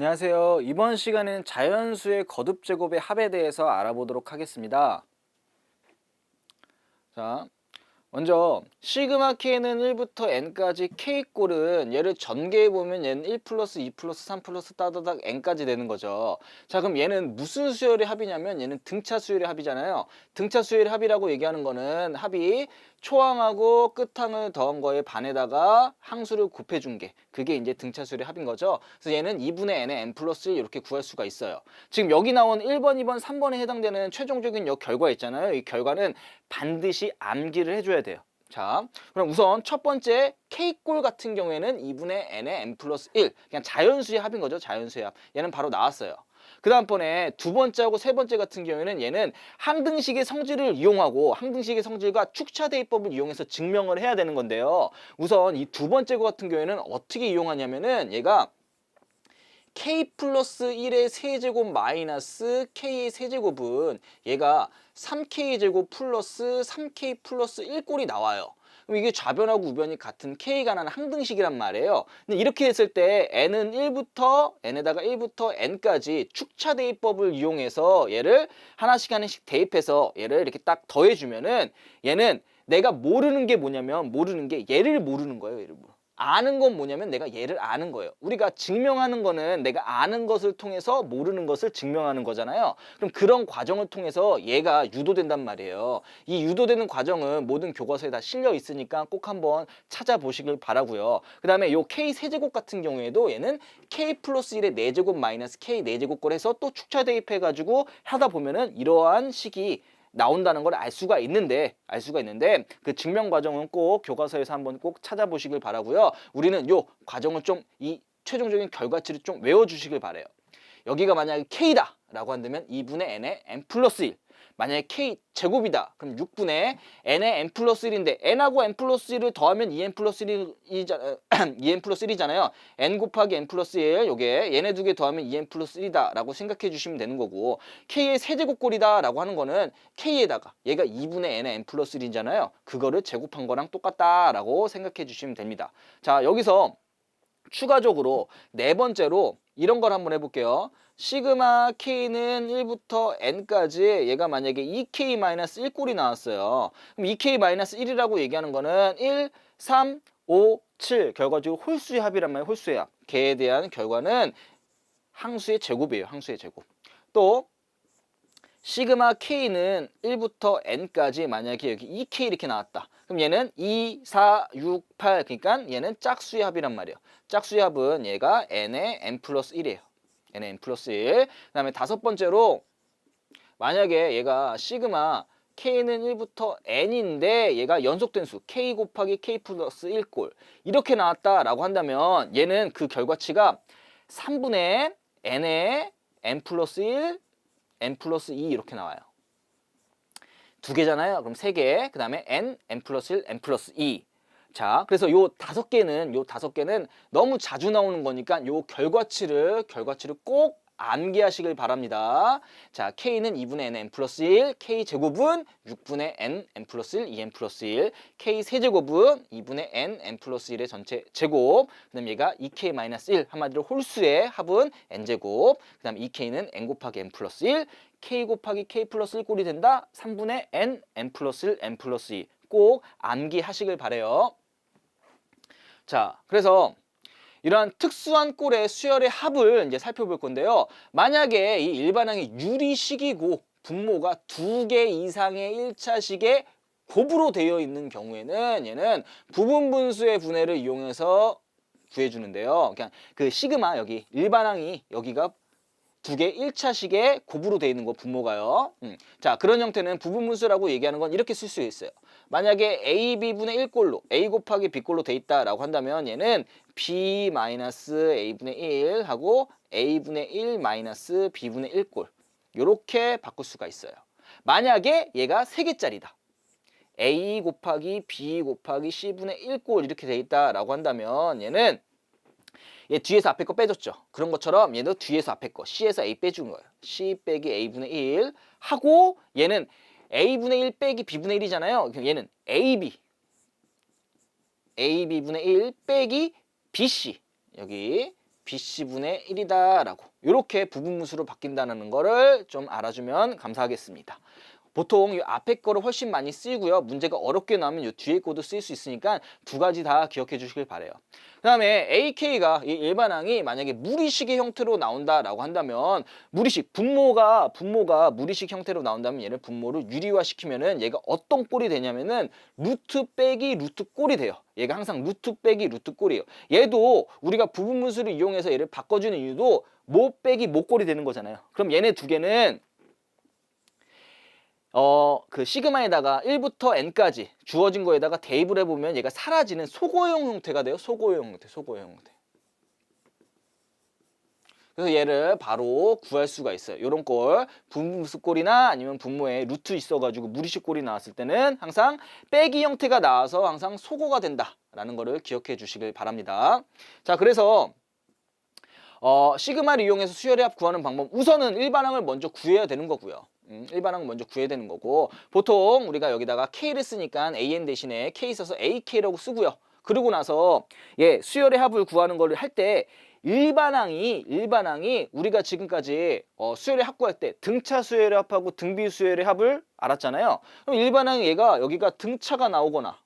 안녕하세요. 이번 시간에는 자연수의 거듭 제곱의 합에 대해서 알아보도록 하겠습니다. 자, 먼저 시그마 k는 1부터 n까지 k꼴은 얘를 전개해 보면 얘는 1 플러스 2 플러스 3 플러스 따다닥 n까지 되는 거죠. 자, 그럼 얘는 무슨 수열의 합이냐면 얘는 등차 수열의 합이잖아요. 등차 수열의 합이라고 얘기하는 거는 합이 초항하고 끝항을 더한 거에 반에다가 항수를 곱해준 게 그게 이제 등차 수열의 합인 거죠. 그래서 얘는 2분의 n의 n 플러스 1 이렇게 구할 수가 있어요. 지금 여기 나온 1번, 2번, 3번에 해당되는 최종적인 요 결과 있잖아요. 이 결과는 반드시 암기를 해줘야 돼요. 자, 그럼 우선 첫 번째 K꼴 같은 경우에는 2분의 n의 n 플러스 1 그냥 자연수의 합인 거죠. 자연수의 합. 얘는 바로 나왔어요. 그 다음번에 두 번째하고 세 번째 같은 경우에는 얘는 항등식의 성질을 이용하고 항등식의 성질과 축차대입법을 이용해서 증명을 해야 되는 건데요. 우선 이 두 번째 거 같은 경우에는 어떻게 이용하냐면은 얘가 k 플러스 1의 세제곱 마이너스 k의 세제곱은 얘가 3k제곱 플러스 3k 플러스 1꼴이 나와요. 그럼 이게 좌변하고 우변이 같은 k가 나는 항등식이란 말이에요. 근데 이렇게 했을 때 n은 1부터 n에다가 1부터 n까지 축차대입법을 이용해서 얘를 하나씩 하나씩 대입해서 얘를 이렇게 딱 더해주면은 얘는 내가 모르는 게 뭐냐면 모르는 게 얘를 모르는 거예요. 얘를. 아는 건 뭐냐면 내가 얘를 아는 거예요. 우리가 증명하는 거는 내가 아는 것을 통해서 모르는 것을 증명하는 거잖아요. 그럼 그런 과정을 통해서 얘가 유도된단 말이에요. 이 유도되는 과정은 모든 교과서에 다 실려 있으니까 꼭 한번 찾아보시길 바라고요. 그 다음에 요 K 세제곱 같은 경우에도 얘는 K 플러스 1의 4제곱 마이너스 K 4제곱걸 해서 또 축차 대입해가지고 하다 보면은 이러한 식이 나온다는 걸 알 수가 있는데 그 증명 과정은 꼭 교과서에서 한번 꼭 찾아보시길 바라고요. 우리는 요 과정을 좀 이 최종적인 결과치를 좀 외워주시길 바래요. 여기가 만약에 K다 라고 한다면 2분의 n의 n 플러스 1 만약에 K 제곱이다 그럼 6분의 n의 n 플러스 1인데 n하고 n 플러스 1을 더하면 2n 플러스 1이잖아요. 2n 플러스 1이잖아요. n 곱하기 n 플러스 1 요게 얘네 두 개 더하면 2n 플러스 1이다 라고 생각해 주시면 되는 거고 K의 세제곱꼴이다 라고 하는 거는 K에다가 얘가 2분의 n의 n 플러스 1이잖아요. 그거를 제곱한 거랑 똑같다 라고 생각해 주시면 됩니다. 자, 여기서 추가적으로 네 번째로 이런 걸 한번 해볼게요. 시그마 K는 1부터 N까지 얘가 만약에 2K-1꼴이 나왔어요. 그럼 2K-1이라고 얘기하는 거는 1, 3, 5, 7 결과적으로 홀수의 합이란 말이에요. 홀수의 합. 걔에 대한 결과는 항수의 제곱이에요. 항수의 제곱. 또 시그마 K는 1부터 N까지 만약에 여기 2K 이렇게 나왔다. 그럼 얘는 2, 4, 6, 8 그러니까 얘는 짝수의 합이란 말이에요. 짝수의 합은 얘가 N의 N 플러스 1이에요. N의 N 플러스 1. 그 다음에 다섯 번째로 만약에 얘가 시그마 K는 1부터 N인데 얘가 연속된 수 K 곱하기 K 플러스 1꼴 이렇게 나왔다라고 한다면 얘는 그 결과치가 3분의 N의 N 플러스 1 n 플러스 2 이렇게 나와요. 두 개잖아요. 그럼 세 개. 그 다음에 n 플러스 1, n 플러스 2. 자, 그래서 요 다섯 개는 너무 자주 나오는 거니까 요 결과치를 꼭 암기하시길 바랍니다. 자, K는 2분의 n 플러스 1, K 제곱은 6분의 n 플러스 1, 2n 플러스 1, K 세제곱은 2분의 n 플러스 1의 전체 제곱, 그 다음에 얘가 2K-1, 한마디로 홀수의 합은 n제곱, 그 다음에 2K는 n 곱하기 n 플러스 1, K 곱하기 K 플러스 1 꼴이 된다, 3분의 n 플러스 1, n 플러스 2 꼭 암기하시길 바래요. 자, 그래서 이러한 특수한 꼴의 수열의 합을 이제 살펴볼 건데요. 만약에 이 일반항이 유리식이고 분모가 2개 이상의 1차식의 곱으로 되어 있는 경우에는 얘는 부분분수의 분해를 이용해서 구해주는데요. 그냥 그 시그마 여기 일반항이 여기가 2개 1차식의 곱으로 되어 있는 거 분모가요. 자, 그런 형태는 부분분수라고 얘기하는 건 이렇게 쓸 수 있어요. 만약에 a, b분의 1꼴로 a 곱하기 b꼴로 돼 있다라고 한다면 얘는 b 마이너스 a분의 1 하고 a분의 1 마이너스 b분의 1꼴 이렇게 바꿀 수가 있어요. 만약에 얘가 3개짜리다. a 곱하기 b 곱하기 c분의 1꼴 이렇게 돼 있다라고 한다면 얘는 얘 뒤에서 앞에 거 빼줬죠. 그런 것처럼 얘도 뒤에서 앞에 거 C에서 A 빼준 거예요. C 빼기 A분의 1 하고 얘는 A분의 1 빼기 B분의 1이잖아요. 그럼 얘는 AB분의 1 빼기 BC 여기 BC분의 1이다 라고 이렇게 부분분수로 바뀐다는 거를 좀 알아주면 감사하겠습니다. 보통 이 앞에 거를 훨씬 많이 쓰이고요. 문제가 어렵게 나오면 이 뒤에 거도 쓰일 수 있으니까 두 가지 다 기억해 주시길 바래요. 그 다음에 AK가 이 일반항이 만약에 무리식의 형태로 나온다라고 한다면 무리식, 분모가 무리식 형태로 나온다면 얘를 분모를 유리화시키면은 얘가 어떤 꼴이 되냐면은 루트 빼기 루트 꼴이 돼요. 얘가 항상 루트 빼기 루트 꼴이에요. 얘도 우리가 부분분수를 이용해서 얘를 바꿔주는 이유도 모 빼기 모 꼴이 되는 거잖아요. 그럼 얘네 두 개는 그 시그마에다가 1부터 n까지 주어진 거에다가 대입을 해보면 얘가 사라지는 소고용 형태가 돼요. 소고용 형태. 그래서 얘를 바로 구할 수가 있어요. 이런 꼴, 분분수 꼴이나 아니면 분모에 루트 있어가지고 무리식 꼴이 나왔을 때는 항상 빼기 형태가 나와서 항상 소고가 된다라는 거를 기억해 주시길 바랍니다. 자, 그래서 시그마를 이용해서 수열의 합 구하는 방법, 우선은 일반항을 먼저 구해야 되는 거고요. 일반항을 먼저 구해야 되는 거고, 보통 우리가 여기다가 K를 쓰니까 AN 대신에 K 써서 AK라고 쓰고요. 그러고 나서 수열의 합을 구하는 거를 할 때 일반항이 우리가 지금까지 수열의 합 구할 때 등차 수열의 합하고 등비 수열의 합을 알았잖아요. 그럼 일반항이 얘가 여기가 등차가 나오거나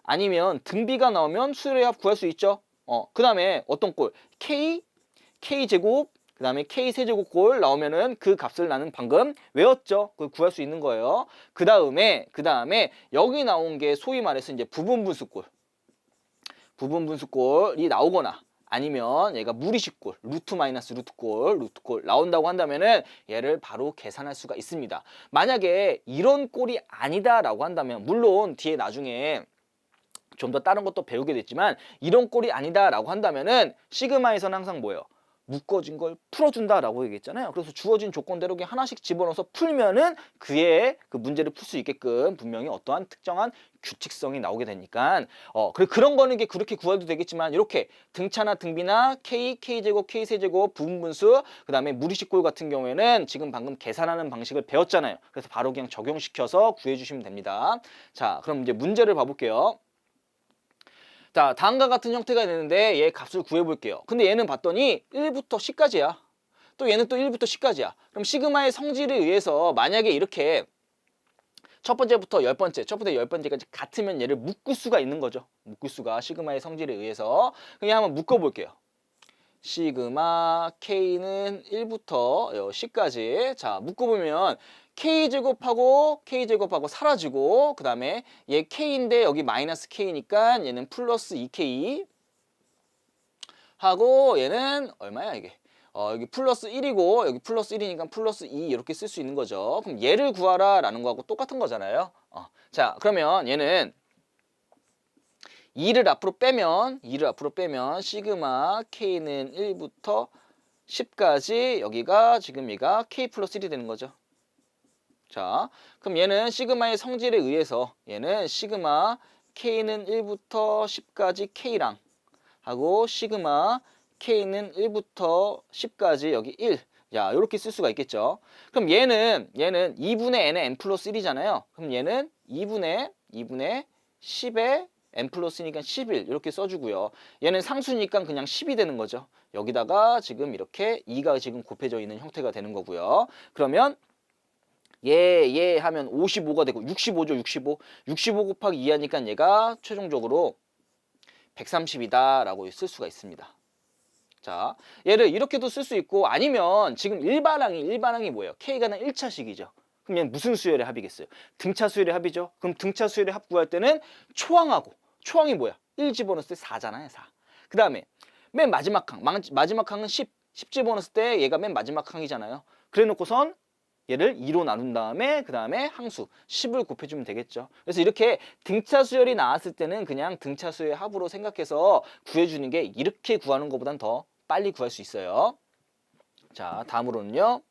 아니면 등비가 나오면 수열의 합 구할 수 있죠. 그 다음에 어떤 꼴? K제곱, 그 다음에 K세제곱 꼴 나오면은 그 값을 나는 방금 외웠죠? 그걸 구할 수 있는 거예요. 그 다음에 여기 나온 게 소위 말해서 이제 부분분수꼴이 나오거나 아니면 얘가 무리식꼴, 루트 마이너스 루트꼴 나온다고 한다면은 얘를 바로 계산할 수가 있습니다. 만약에 이런 꼴이 아니다라고 한다면, 물론 뒤에 나중에 좀 더 다른 것도 배우게 됐지만 이런 꼴이 아니다라고 한다면은 시그마에서는 항상 뭐예요? 묶어진 걸 풀어준다라고 얘기했잖아요. 그래서 주어진 조건대로 그냥 하나씩 집어넣어서 풀면은 그의 그 문제를 풀 수 있게끔 분명히 어떠한 특정한 규칙성이 나오게 되니까 그런 거는 이게 그렇게 구해도 되겠지만, 이렇게 등차나 등비나 K제곱, K세제곱, 부분분수, 그 다음에 무리식꼴 같은 경우에는 지금 방금 계산하는 방식을 배웠잖아요. 그래서 바로 그냥 적용시켜서 구해주시면 됩니다. 자, 그럼 이제 문제를 봐볼게요. 자, 다음과 같은 형태가 되는데 얘 값을 구해볼게요. 근데 얘는 봤더니 1부터 10까지야. 또 얘는 또 1부터 10까지야. 그럼 시그마의 성질에 의해서 만약에 이렇게 첫 번째부터 10번째까지 같으면 얘를 묶을 수가 있는 거죠. 묶을 수가, 시그마의 성질에 의해서. 그냥 한번 묶어볼게요. 시그마 K는 1부터 10까지. 자, 묶어보면 K제곱하고 사라지고, 그 다음에 얘 K인데 여기 마이너스 K니까 얘는 플러스 2K 하고, 얘는 얼마야 이게? 여기 플러스 1이고 여기 플러스 1이니까 플러스 2 이렇게 쓸 수 있는 거죠. 그럼 얘를 구하라 라는 거하고 똑같은 거잖아요. 자, 그러면 얘는 2를 앞으로 빼면 시그마 K는 1부터 10까지, 여기가 지금 얘가 K 플러스 1이 되는 거죠. 자, 그럼 얘는 시그마의 성질에 의해서 얘는 시그마 K는 1부터 10까지 K랑 하고 시그마 K는 1부터 10까지 여기 1. 야, 이렇게 쓸 수가 있겠죠. 그럼 얘는 2분의 n의 n 플러스 1이잖아요. 그럼 얘는 2분의 10의 n 플러스니까 11 이렇게 써주고요. 얘는 상수니까 그냥 10이 되는 거죠. 여기다가 지금 이렇게 2가 지금 곱해져 있는 형태가 되는 거고요. 그러면 얘 하면 55가 되고 65죠. 65 곱하기 2 하니까 얘가 최종적으로 130이다 라고 쓸 수가 있습니다. 자, 얘를 이렇게도 쓸 수 있고, 아니면 지금 일반항이 뭐예요? K가 1차식이죠. 그럼 얘는 무슨 수열의 합이겠어요? 등차 수열의 합이죠. 그럼 등차 수열의 합 구할 때는 초항이 뭐야? 1 집어넣었을 때 4잖아요. 4. 그 다음에 맨 마지막 항은 10 집어넣었을 때 얘가 맨 마지막 항이잖아요. 그래 놓고선 얘를 2로 나눈 다음에 그 다음에 항수 10을 곱해주면 되겠죠. 그래서 이렇게 등차 수열이 나왔을 때는 그냥 등차 수열의 합으로 생각해서 구해주는 게 이렇게 구하는 것보단 더 빨리 구할 수 있어요. 자, 다음으로는요.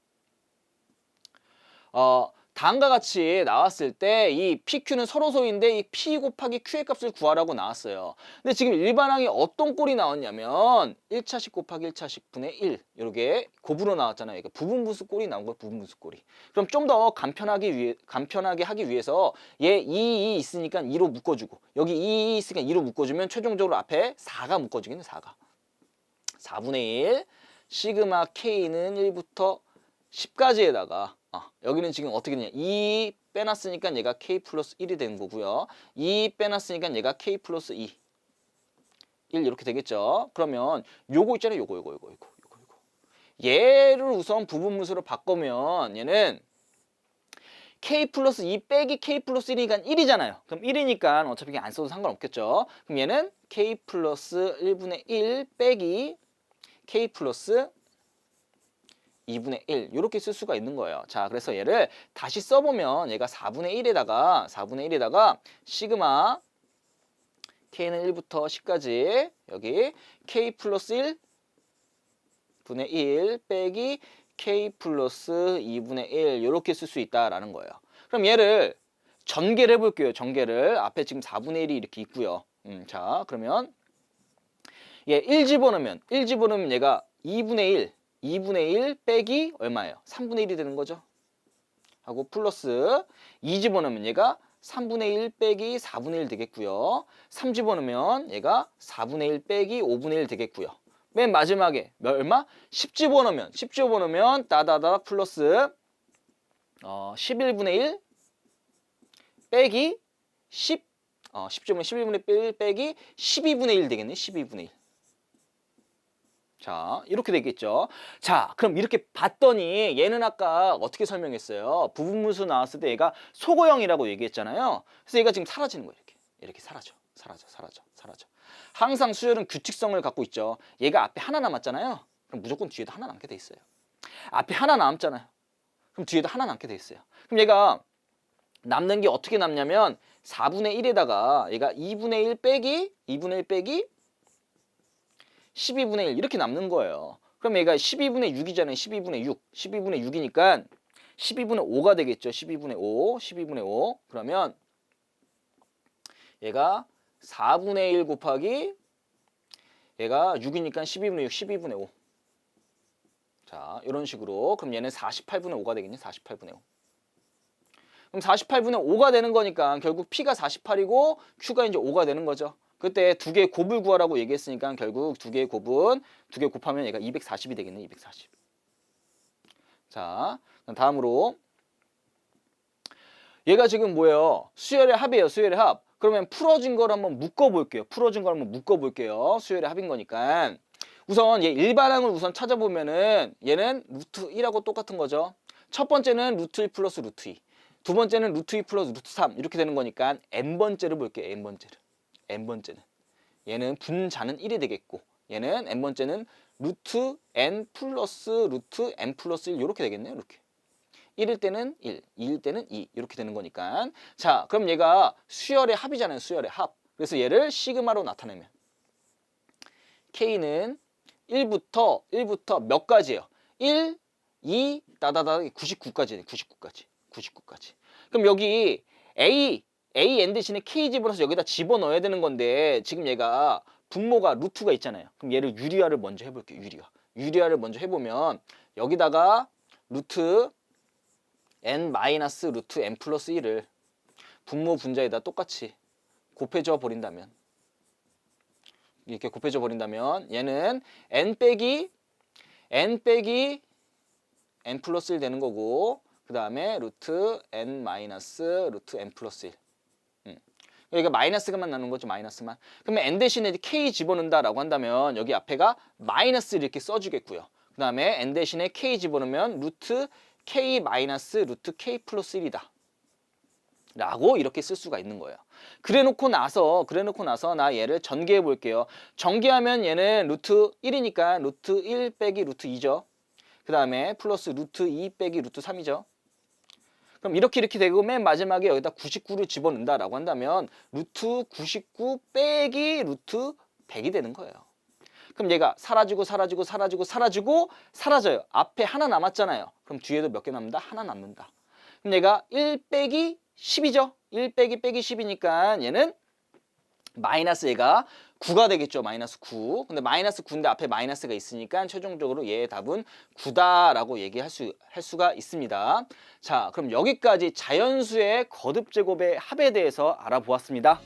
다음과 같이 나왔을 때 이 PQ는 서로소인데 이 P 곱하기 Q의 값을 구하라고 나왔어요. 근데 지금 일반항이 어떤 꼴이 나왔냐면 1차식 곱하기 1차식 분의 1 이렇게 곱으로 나왔잖아요. 이게 부분분수 꼴이 나온 거예요. 부분분수 꼴이. 그럼 좀 더 간편하게 하기 위해서 얘 2 있으니까 2로 묶어주고, 여기 2 있으니까 2로 묶어주면 최종적으로 앞에 4가 묶어지겠네. 4가 4분의 1 시그마 K는 1부터 10까지에다가 여기는 지금 어떻게 되냐 2 빼놨으니까 얘가 K 플러스 1이 되는 거고요. 2 빼놨으니까 얘가 K 플러스 2 1 이렇게 되겠죠. 그러면 요거 있잖아요. 요거. 얘를 우선 부분무수로 바꾸면 얘는 K 플러스 2 빼기 K 플러스 1이니까 1이잖아요. 그럼 1이니까 어차피 안 써도 상관없겠죠. 그럼 얘는 K 플러스 1분의 1 빼기 K 플러스 2분의 1 이렇게 쓸 수가 있는 거예요. 자, 그래서 얘를 다시 써보면 얘가 4분의 1에다가 시그마 K는 1부터 10까지 여기 K 플러스 1분의 1 빼기 K 플러스 2분의 1 이렇게 쓸 수 있다라는 거예요. 그럼 얘를 전개를 해볼게요. 전개를 앞에 지금 4분의 1이 이렇게 있고요. 자, 그러면 얘 1 집어넣으면 얘가 2분의 1 빼기 얼마예요? 3분의 1이 되는 거죠. 하고 플러스 2 집어넣으면 얘가 3분의 1 빼기 4분의 1 되겠고요. 3 집어넣으면 얘가 4분의 1 빼기 5분의 1 되겠고요. 맨 마지막에 얼마? 10 집어넣으면 따다닥 플러스 11분의 1 빼기 10 집어넣으면 11분의 1 빼기 12분의 1 되겠네. 12분의 1. 자, 이렇게 되겠죠. 자, 그럼 이렇게 봤더니 얘는 아까 어떻게 설명했어요? 부분무수 나왔을 때 얘가 소거형이라고 얘기했잖아요. 그래서 얘가 지금 사라지는 거예요. 이렇게 사라져. 항상 수열은 규칙성을 갖고 있죠. 얘가 앞에 하나 남았잖아요. 그럼 무조건 뒤에도 하나 남게 돼 있어요. 앞에 하나 남잖아요. 그럼 뒤에도 하나 남게 돼 있어요. 그럼 얘가 남는 게 어떻게 남냐면 4분의 1에다가 얘가 2분의 1 빼기 12분의 1 이렇게 남는 거예요. 그럼 얘가 12분의 6이잖아요. 12분의 6이니까 12분의 5가 되겠죠. 12분의 5. 그러면 얘가 4분의 1 곱하기 얘가 6이니까 12분의 5. 자, 이런 식으로. 그럼 얘는 48분의 5가 되겠네. 48분의 5. 그럼 48분의 5가 되는 거니까 결국 P가 48이고 Q가 이제 5가 되는 거죠. 그때 두 개의 곱을 구하라고 얘기했으니까 결국 두 개의 곱은 두 개 곱하면 얘가 240이 되겠네. 240. 자, 다음으로 얘가 지금 뭐예요? 수열의 합이에요. 수열의 합. 그러면 풀어진 걸 한번 묶어볼게요. 수열의 합인 거니까 우선 얘 일반항을 우선 찾아보면은 얘는 루트 1하고 똑같은 거죠. 첫 번째는 루트 1 플러스 루트 2. 두 번째는 루트 2 플러스 루트 3 이렇게 되는 거니까 n번째를 볼게요. n번째는 얘는 분자는 1이 되겠고 얘는 n번째는 루트 n 플러스 루트 n 플러스 1 이렇게 되겠네요. 이렇게 1일 때는 1, 2일 때는 2 이렇게 되는 거니까 자, 그럼 얘가 수열의 합이잖아요. 수열의 합. 그래서 얘를 시그마로 나타내면 K는 1부터 몇 가지예요? 1, 2, 따다다 99까지네. 99까지. 그럼 여기 n 대신에 K 집어넣어서 여기다 집어넣어야 되는 건데 지금 얘가 분모가 루트가 있잖아요. 그럼 얘를 유리화를 먼저 해볼게요. 유리화를 먼저 해보면 여기다가 루트 n 마이너스 루트 n 플러스 1을 분모 분자에다 똑같이 곱해줘 버린다면 이렇게 곱해줘 버린다면 얘는 n 빼기 n 플러스 1 되는 거고 그 다음에 루트 n 마이너스 루트 n 플러스 1 여기가 마이너스가만 나는 거죠. 마이너스만. 그러면 n 대신에 k 집어넣는다라고 한다면 여기 앞에가 마이너스를 이렇게 써주겠고요. 그 다음에 n 대신에 k 집어넣으면 루트 k 마이너스 루트 k 플러스 1이다. 라고 이렇게 쓸 수가 있는 거예요. 그래놓고 나서 나 얘를 전개해 볼게요. 전개하면 얘는 루트 1이니까 루트 1 빼기 루트 2죠. 그 다음에 플러스 루트 2 빼기 루트 3이죠. 그럼 이렇게 되고 맨 마지막에 여기다 99를 집어넣는다라고 한다면 루트 99 빼기 루트 100이 되는 거예요. 그럼 얘가 사라지고 사라져요. 앞에 하나 남았잖아요. 그럼 뒤에도 몇 개 남는다? 하나 남는다. 그럼 얘가 1 빼기 10이죠. 1 빼기 10이니까 얘는 마이너스 얘가 9가 되겠죠. 마이너스 9. 근데 마이너스 9인데 앞에 마이너스가 있으니까 최종적으로 얘의 답은 9다라고 얘기할 수가 있습니다. 자, 그럼 여기까지 자연수의 거듭제곱의 합에 대해서 알아보았습니다.